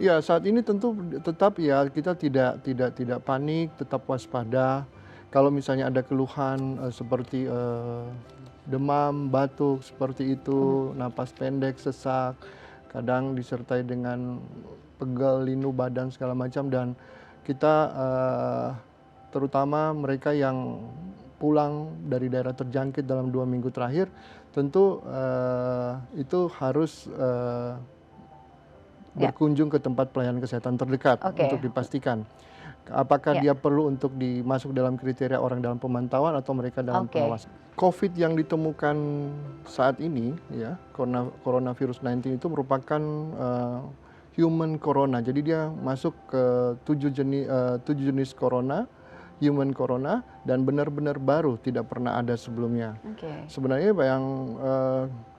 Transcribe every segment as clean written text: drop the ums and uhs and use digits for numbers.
Ya, saat ini tentu tetap ya kita tidak panik, tetap waspada. Kalau misalnya ada keluhan, seperti, demam, batuk, seperti Mhm. itu, napas pendek, sesak, kadang disertai dengan pegal, linu badan segala macam dan kita, terutama mereka yang pulang dari daerah terjangkit dalam 2 minggu terakhir, tentu, itu harus, Ya, berkunjung ke tempat pelayanan kesehatan terdekat untuk oke. dipastikan, apakah Ya, dia perlu untuk dimasuk dalam kriteria orang dalam pemantauan atau mereka dalam oke. pengawasan. COVID yang ditemukan saat ini ya, coronavirus 19 itu merupakan, human corona. Jadi dia masuk ke 7 jenis corona, human corona dan benar-benar baru, tidak pernah ada sebelumnya. Oke. Sebenarnya yang,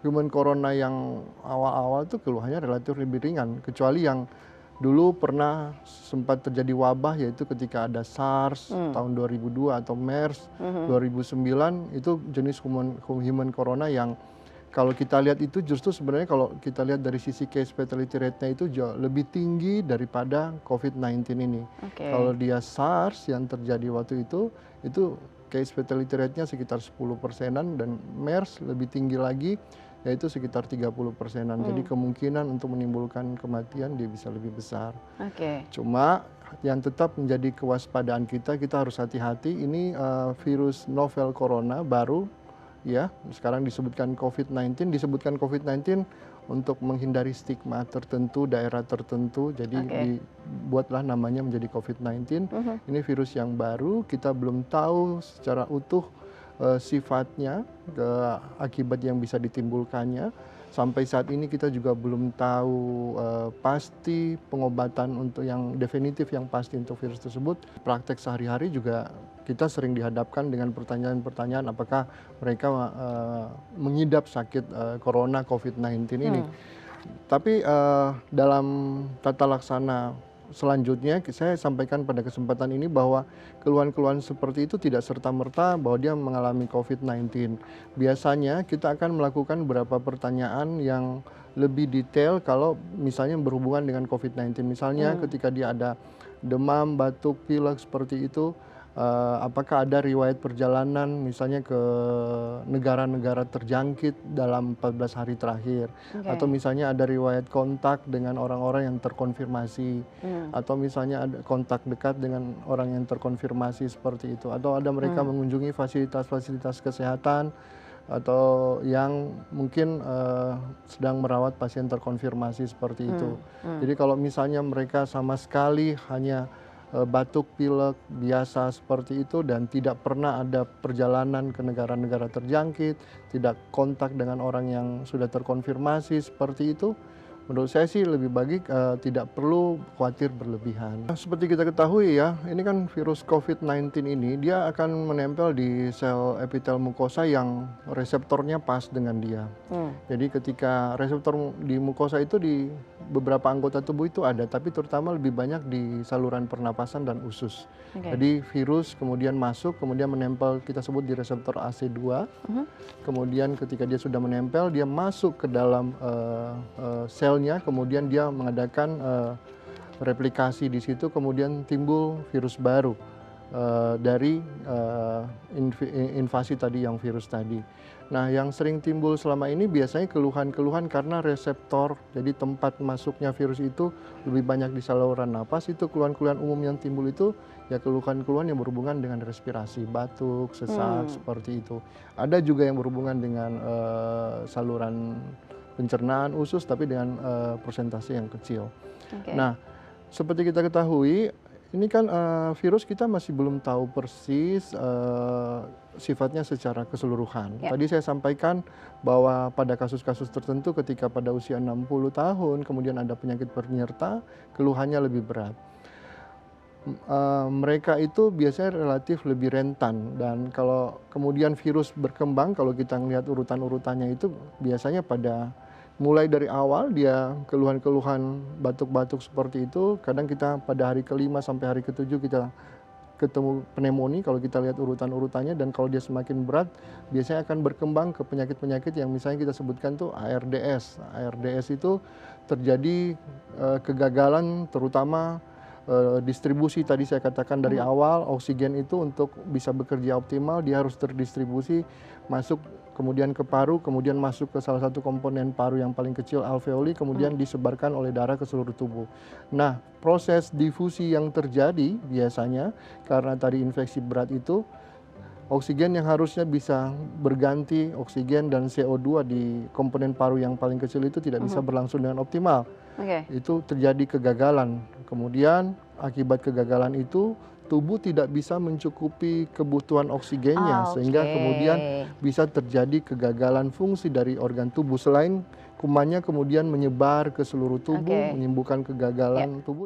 human corona yang awal-awal tuh keluhannya relatif lebih ringan, kecuali yang dulu pernah sempat terjadi wabah yaitu ketika ada SARS Mmm. tahun 2002 atau MERS Mhm. 2009 itu jenis human corona yang kalau kita lihat itu justru sebenarnya kalau kita lihat dari sisi case fatality rate-nya itu jauh lebih tinggi daripada COVID-19 ini. Kalau Oke. dia SARS yang terjadi waktu itu case fatality rate-nya sekitar 10%-an dan MERS lebih tinggi lagi yaitu sekitar 30%-an. Jadi Mmm. kemungkinan untuk menimbulkan kematian dia bisa lebih besar. Oke. Cuma yang tetap menjadi kewaspadaan kita harus hati-hati ini, virus novel corona baru ya, sekarang disebutkan COVID-19 untuk menghindari stigma tertentu, daerah tertentu, jadi Oke. dibuatlah namanya menjadi COVID-19. Mhm. Ini virus yang baru, kita belum tahu secara utuh, sifatnya, akibat yang bisa ditimbulkannya. Sampai saat ini kita juga belum tahu, pasti pengobatan untuk yang definitif yang pasti untuk virus tersebut. Praktek sehari-hari juga kita sering dihadapkan dengan pertanyaan-pertanyaan apakah mereka, mengidap sakit, corona COVID-19 ini. Mmm. Tapi, dalam tata laksana selanjutnya saya sampaikan pada kesempatan ini bahwa keluhan-keluhan seperti itu tidak serta-merta bahwa dia mengalami COVID-19. Biasanya kita akan melakukan beberapa pertanyaan yang lebih detail kalau misalnya berhubungan dengan COVID-19. Misalnya Mmm. ketika dia ada demam, batuk, pilek seperti itu, apakah ada riwayat perjalanan misalnya ke negara-negara terjangkit dalam 14 hari terakhir, atau Oke. misalnya ada riwayat kontak dengan orang-orang yang terkonfirmasi, Mmm. atau misalnya ada kontak dekat dengan orang yang terkonfirmasi seperti itu, atau ada mereka Mmm. mengunjungi fasilitas-fasilitas kesehatan, atau yang mungkin, sedang merawat pasien terkonfirmasi seperti itu. Mmm. Mmm. Jadi kalau misalnya mereka sama sekali hanya, batuk pilek biasa seperti itu dan tidak pernah ada perjalanan ke negara-negara terjangkit, tidak kontak dengan orang yang sudah terkonfirmasi seperti itu, menurut saya sih lebih baik, tidak perlu khawatir berlebihan. Seperti kita ketahui ya, ini kan virus COVID-19 ini dia akan menempel di sel epitel mukosa yang reseptornya pas dengan dia. Mmm. Jadi ketika reseptor di mukosa itu di beberapa anggota tubuh itu ada, tapi terutama lebih banyak di saluran pernapasan dan usus. Oke. Jadi virus kemudian masuk, kemudian menempel kita sebut di reseptor AC2, Mhm. kemudian ketika dia sudah menempel, dia masuk ke dalam, selnya, kemudian dia mengadakan, replikasi di situ, kemudian timbul virus baru, dari, invasi tadi yang virus tadi. Nah, yang sering timbul selama ini biasanya keluhan-keluhan karena reseptor, jadi tempat masuknya virus itu lebih banyak di saluran napas, itu keluhan-keluhan umum yang timbul itu, ya keluhan-keluhan yang berhubungan dengan respirasi, batuk, sesak, Mmm. seperti itu. Ada juga yang berhubungan dengan, saluran pencernaan usus, tapi dengan, persentase yang kecil. Oke. Nah, seperti kita ketahui, ini kan, virus kita masih belum tahu persis, sifatnya secara keseluruhan. Ya. Tadi saya sampaikan bahwa pada kasus-kasus tertentu ketika pada usia 60 tahun, kemudian ada penyakit penyerta, keluhannya lebih berat. Mereka itu biasanya relatif lebih rentan dan kalau kemudian virus berkembang, kalau kita melihat urutan-urutannya itu biasanya pada mulai dari awal dia keluhan-keluhan batuk-batuk seperti itu, kadang kita pada hari ke-5 sampai hari ke-7 kita ketemu pneumonia kalau kita lihat urutan-urutannya, dan kalau dia semakin berat biasanya akan berkembang ke penyakit-penyakit yang misalnya kita sebutkan tuh ARDS. ARDS itu terjadi kegagalan terutama distribusi, tadi saya katakan dari awal, oksigen itu untuk bisa bekerja optimal dia harus terdistribusi masuk kemudian ke paru, kemudian masuk ke salah satu komponen paru yang paling kecil alveoli, kemudian disebarkan oleh darah ke seluruh tubuh. Nah, proses difusi yang terjadi biasanya karena tadi infeksi berat itu, oksigen yang harusnya bisa berganti oksigen dan CO2 di komponen paru yang paling kecil itu tidak bisa berlangsung dengan optimal. Itu terjadi kegagalan. Kemudian akibat kegagalan itu tubuh tidak bisa mencukupi kebutuhan oksigennya, sehingga kemudian bisa terjadi kegagalan fungsi dari organ tubuh. Selain kumannya kemudian menyebar ke seluruh tubuh, menimbulkan kegagalan tubuh.